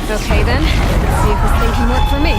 Okay then, let's see if this thing can work for me.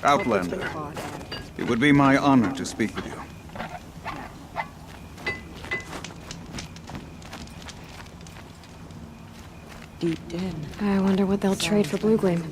Outlander, it would be my honor to speak with you. Deep in. I wonder what they'll trade for Blue Gleam.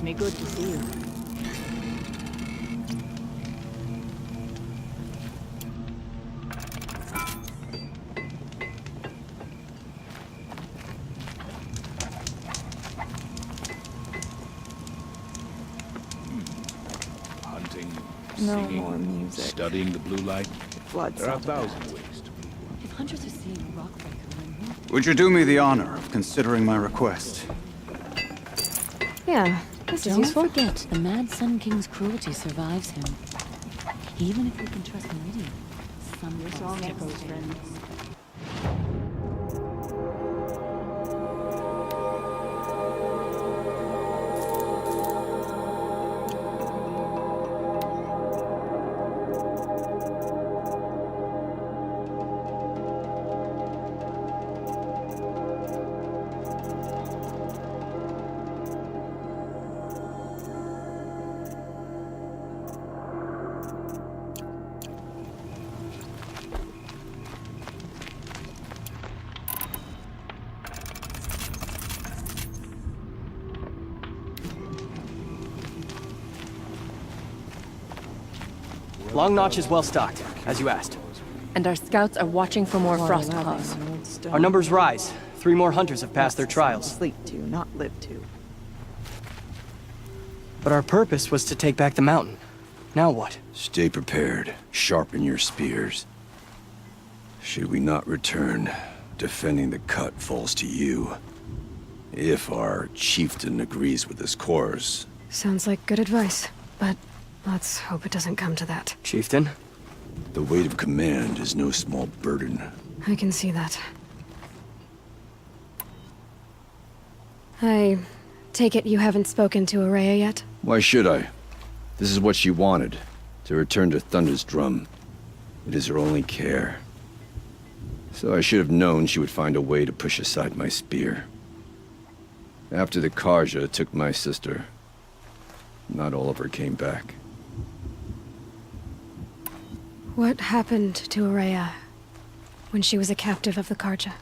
me good to see you. Hunting, No singing, more music. studying the blue light. Blood There are a cell thousand ways to be. If hunters are seeing a rockbreaker, then Would you do me the honor of considering my request? Yeah, this is don't useful. forget the Mad Sun King's cruelty survives him. Even if we can trust Meridian, some Your song echoes, friend. Long Notch is well stocked, as you asked. And our scouts are watching for more frost claws. Our numbers rise. 3 more hunters have passed their trials. Sleep to, not live to. But our purpose was to take back the mountain. Now what? Stay prepared. Sharpen your spears. Should we not return, defending the cut falls to you. If our chieftain agrees with this course. Sounds like good advice, but let's hope it doesn't come to that. Chieftain? The weight of command is no small burden. I can see that. I take it you haven't spoken to Araya yet? Why should I? This is what she wanted, to return to Thunder's drum. It is her only care. So I should have known she would find a way to push aside my spear. After the Karja took my sister, not all of her came back. What happened to Araya when she was a captive of the Karja?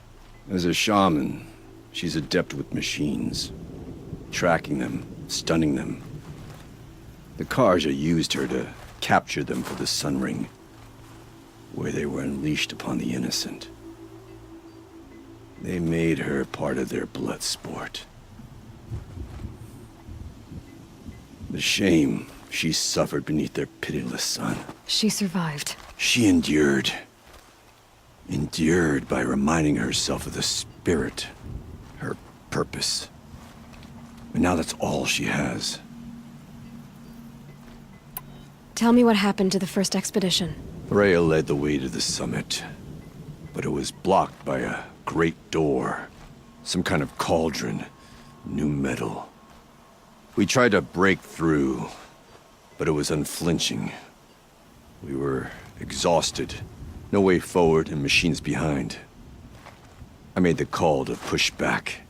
As a shaman, she's adept with machines. Tracking them, stunning them. The Karja used her to capture them for the Sun Ring, where they were unleashed upon the innocent. They made her part of their blood sport. The shame she suffered beneath their pitiless sun. She survived. She endured. Endured by reminding herself of the spirit, her purpose. And now that's all she has. Tell me what happened to the first expedition. Rhea led the way to the summit, but it was blocked by a great door. Some kind of cauldron, new metal. We tried to break through, but it was unflinching. We were exhausted, no way forward and machines behind. I made the call to push back.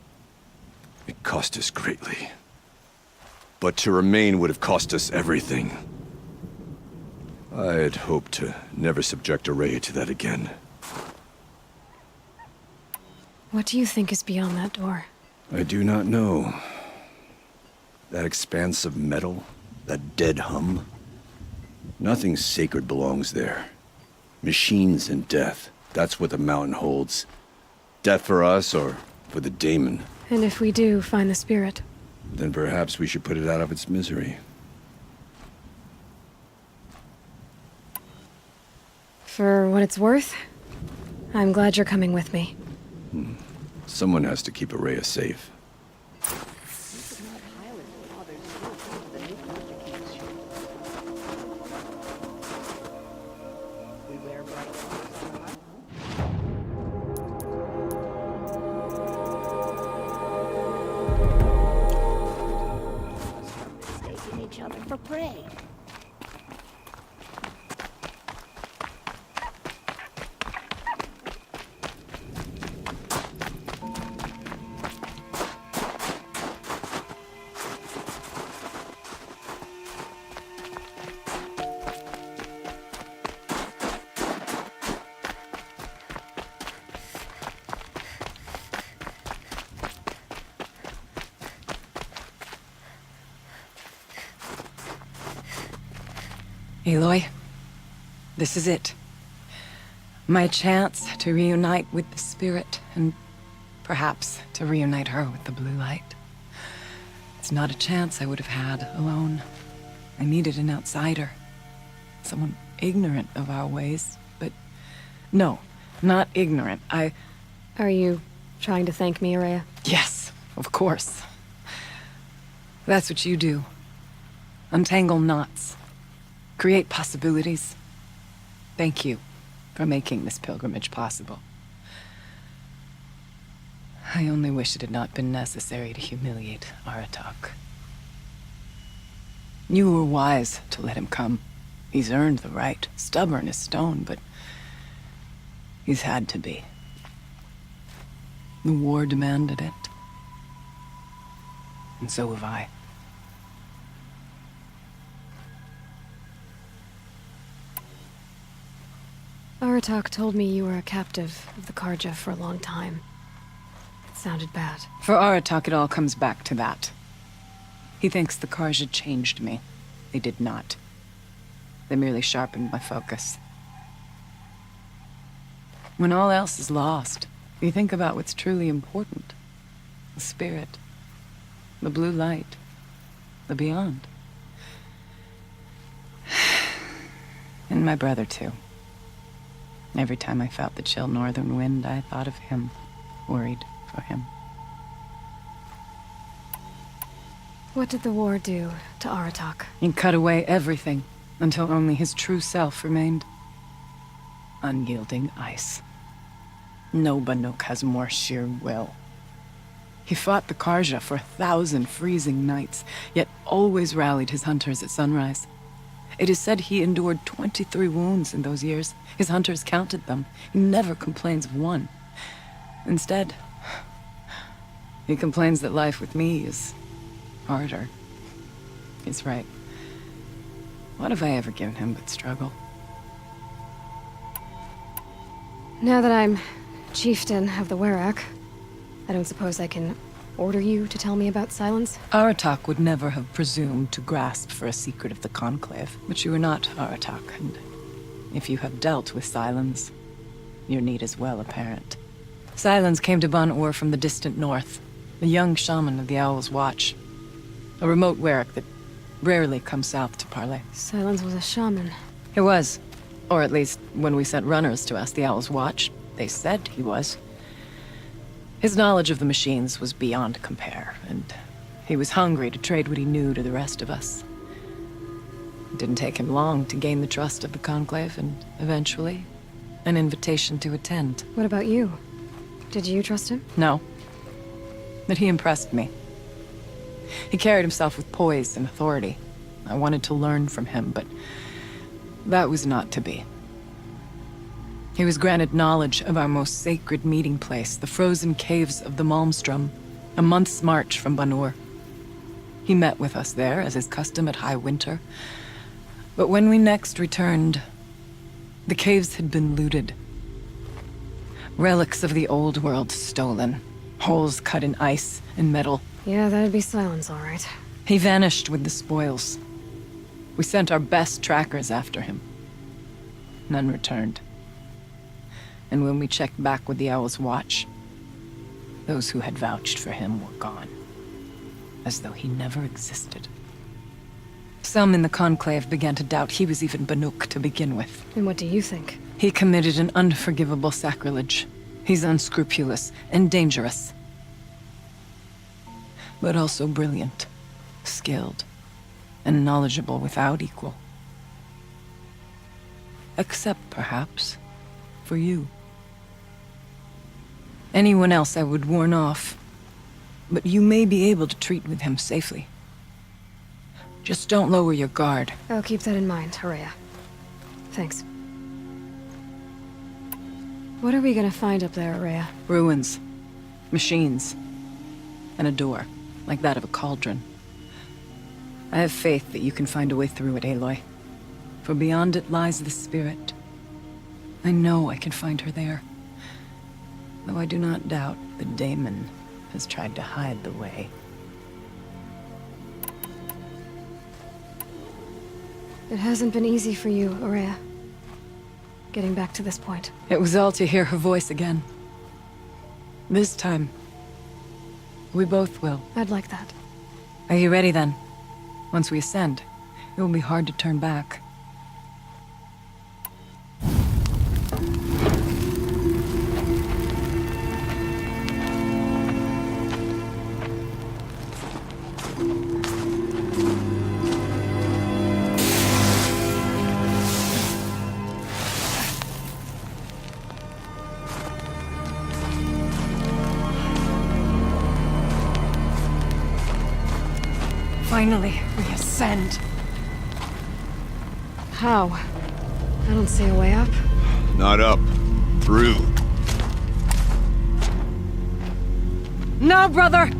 It cost us greatly. But to remain would have cost us everything. I had hoped to never subject Araya to that again. What do you think is beyond that door? I do not know. That expanse of metal, that dead hum. Nothing sacred belongs there. Machines and death, that's what the mountain holds. Death for us or for the daemon. And if we do find the spirit? Then perhaps we should put it out of its misery. For what it's worth, I'm glad you're coming with me. Someone has to keep Araya safe. mistaking each other for prey. Aloy, this is it. My chance to reunite with the spirit, and perhaps to reunite her with the blue light. It's not a chance I would have had alone. I needed an outsider. Someone ignorant of our ways, but no, not ignorant. Are you trying to thank me, Araya? Yes, of course. That's what you do. Untangle knots. Create possibilities. Thank you for making this pilgrimage possible. I only wish it had not been necessary to humiliate Aratak. You were wise to let him come. He's earned the right. Stubborn as stone, but he's had to be. The war demanded it. And so have I. Aratak told me you were a captive of the Karja for a long time. It sounded bad. For Aratak, it all comes back to that. He thinks the Karja changed me. They did not. They merely sharpened my focus. When all else is lost, you think about what's truly important. The spirit. The blue light. The beyond. And my brother, too. Every time I felt the chill northern wind, I thought of him, worried for him. What did the war do to Aratak? It cut away everything, until only his true self remained. Unyielding ice. No Banuk has more sheer will. He fought the Karja for 1,000 freezing nights, yet always rallied his hunters at sunrise. It is said he endured 23 wounds in those years. His hunters counted them. He never complains of one. Instead, he complains that life with me is harder. He's right. What have I ever given him but struggle? Now that I'm chieftain of the Werak, I don't suppose I can order you to tell me about Silence? Aratak would never have presumed to grasp for a secret of the Conclave. But you are not Aratak, and if you have dealt with Silence, your need is well apparent. Silence came to Ban-Ur from the distant north, a young shaman of the Owl's Watch. A remote Werak that rarely comes south to parley. Silence was a shaman. He was. Or at least, when we sent runners to ask the Owl's Watch, they said he was. His knowledge of the machines was beyond compare, and he was hungry to trade what he knew to the rest of us. It didn't take him long to gain the trust of the Conclave, and eventually, an invitation to attend. What about you? Did you trust him? No. But he impressed me. He carried himself with poise and authority. I wanted to learn from him, but that was not to be. He was granted knowledge of our most sacred meeting place, the frozen caves of the Malmstrom, a month's march from Ban-Ur. He met with us there, as is custom at high winter. But when we next returned, the caves had been looted. Relics of the old world stolen. Holes cut in ice and metal. Yeah, that'd be Silence, all right. He vanished with the spoils. We sent our best trackers after him. None returned. And when we checked back with the Owl's Watch, those who had vouched for him were gone. As though he never existed. Some in the Conclave began to doubt he was even Banuk to begin with. And what do you think? He committed an unforgivable sacrilege. He's unscrupulous and dangerous. But also brilliant, skilled, and knowledgeable without equal. Except, perhaps, for you. Anyone else I would warn off, but you may be able to treat with him safely. Just don't lower your guard. I'll keep that in mind, Araya. Thanks. What are we gonna find up there, Araya? Ruins, machines, and a door, like that of a cauldron. I have faith that you can find a way through it, Aloy. For beyond it lies the spirit. I know I can find her there. Though I do not doubt that Daemon has tried to hide the way. It hasn't been easy for you, Aurea. Getting back to this point. It was all to hear her voice again. This time, we both will. I'd like that. Are you ready then? Once we ascend, it will be hard to turn back. Finally, we ascend. How? I don't see a way up. Not up. Through. No, brother!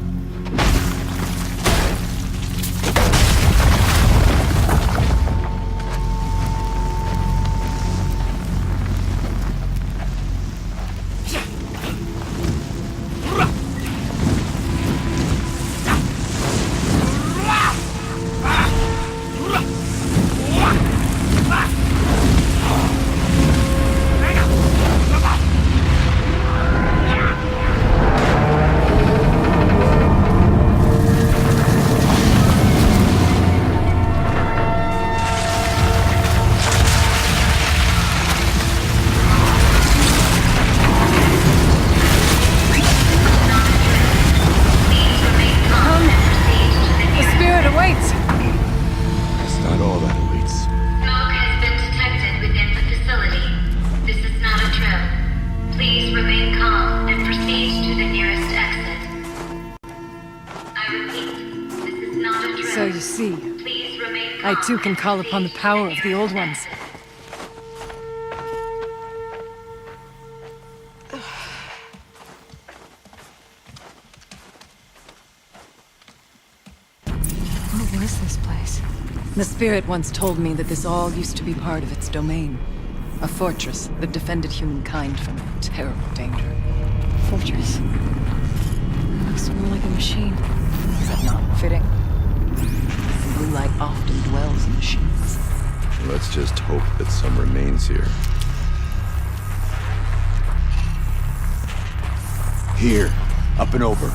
So you see, I too can call upon the power of the Old Ones. What was this place? The spirit once told me that this all used to be part of its domain. A fortress that defended humankind from terrible danger. Fortress. It looks more like a machine. Is that not fitting? Blue light often dwells in machines. Let's just hope that some remains here. Here. Up and over.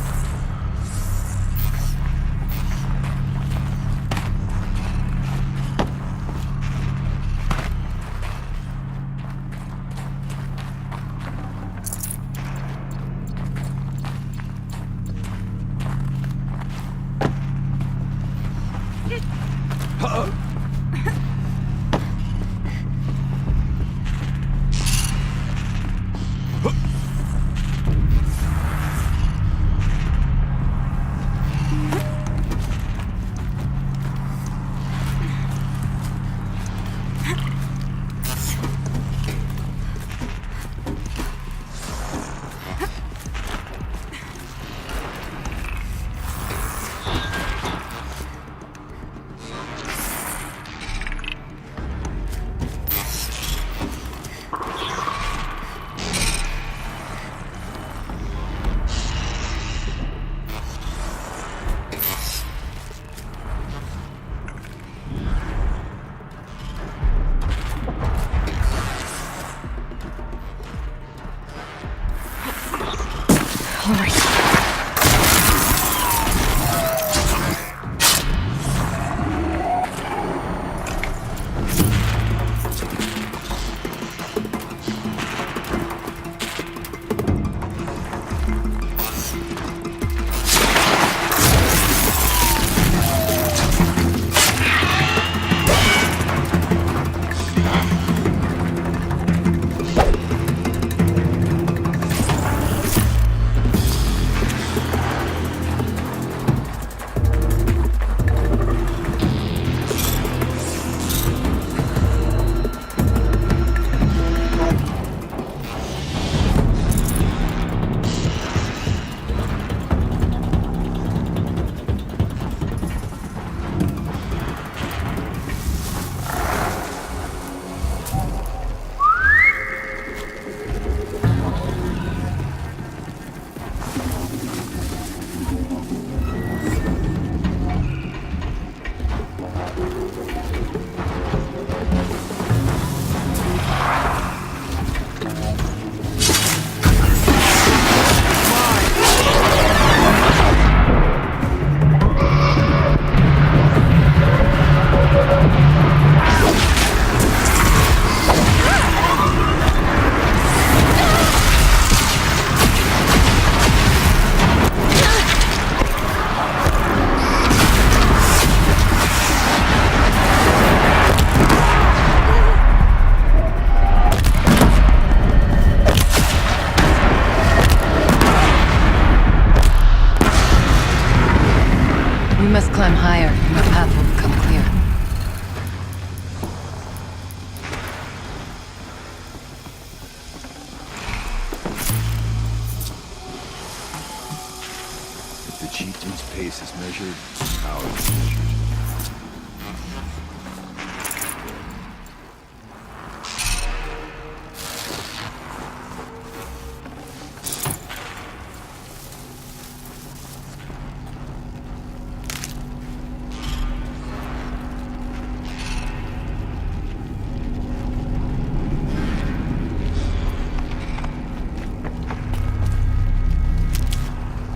Space is measured, power is measured.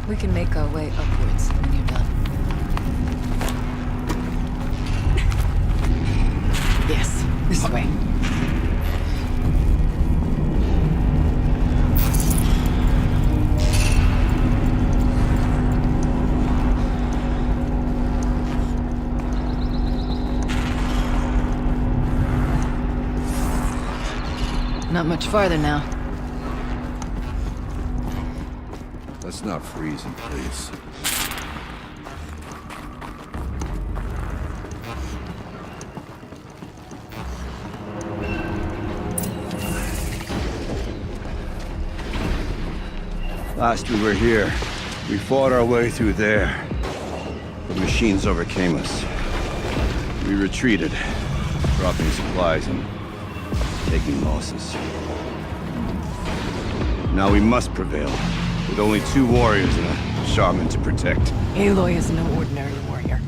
We can make our way upwards when you're done. Yes, this way. Not much farther now. Let's not freeze in place. Last we were here, we fought our way through there. The machines overcame us. We retreated, dropping supplies and taking losses. Now we must prevail, with only 2 warriors and a shaman to protect. Aloy is no ordinary warrior.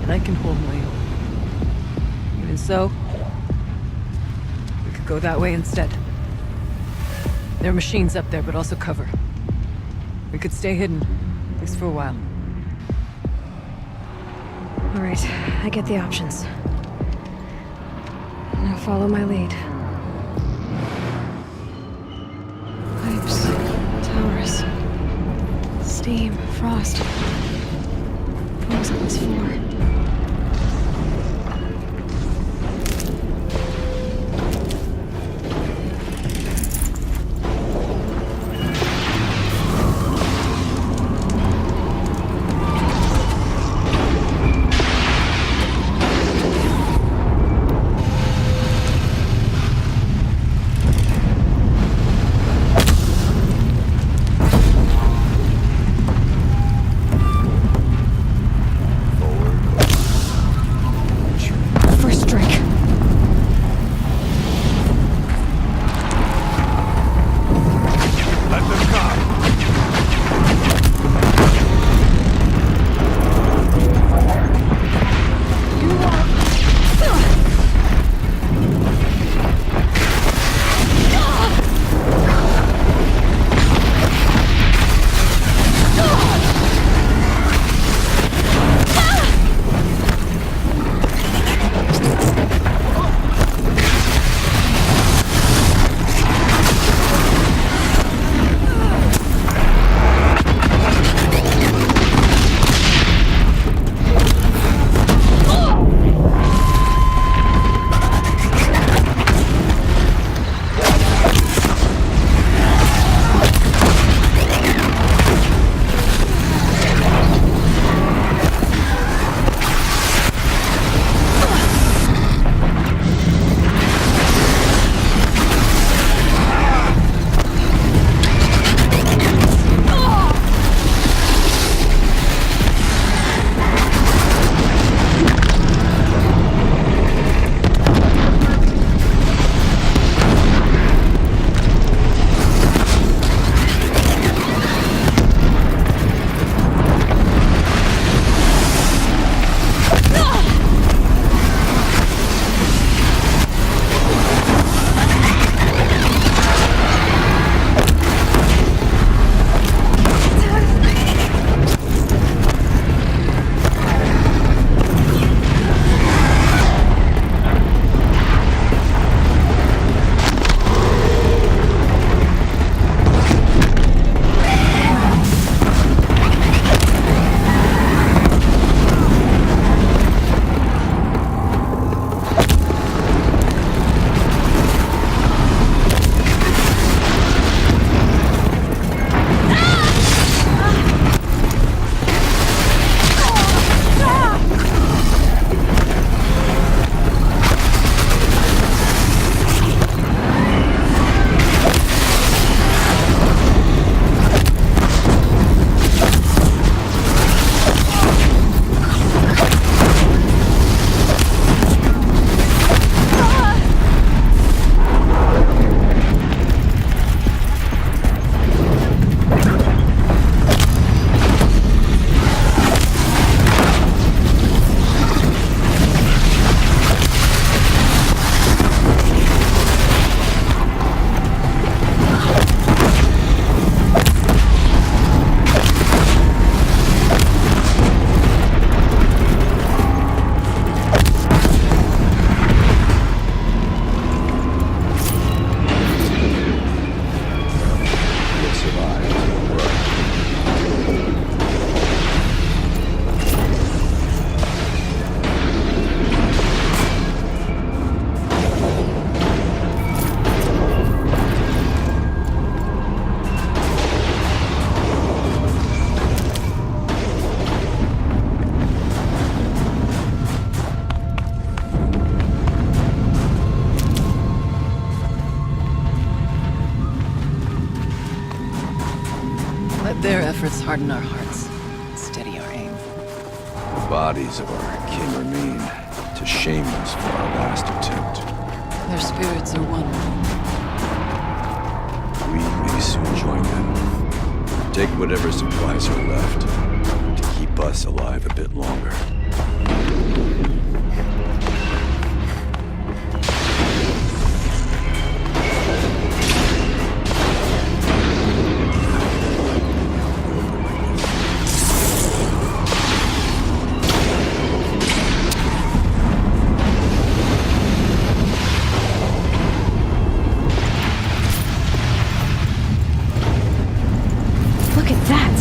And I can hold my own. Even so, we could go that way instead. There are machines up there, but also cover. We could stay hidden, at least for a while. All right, I get the options. Now follow my lead. Pipes, towers, steam, frost. What was on this floor? Forward. harden our hearts and steady our aim. The bodies of our kin remain to shame us for our last attempt. Their spirits are one. We may soon join them. Take whatever supplies are left to keep us alive a bit longer. Look at that!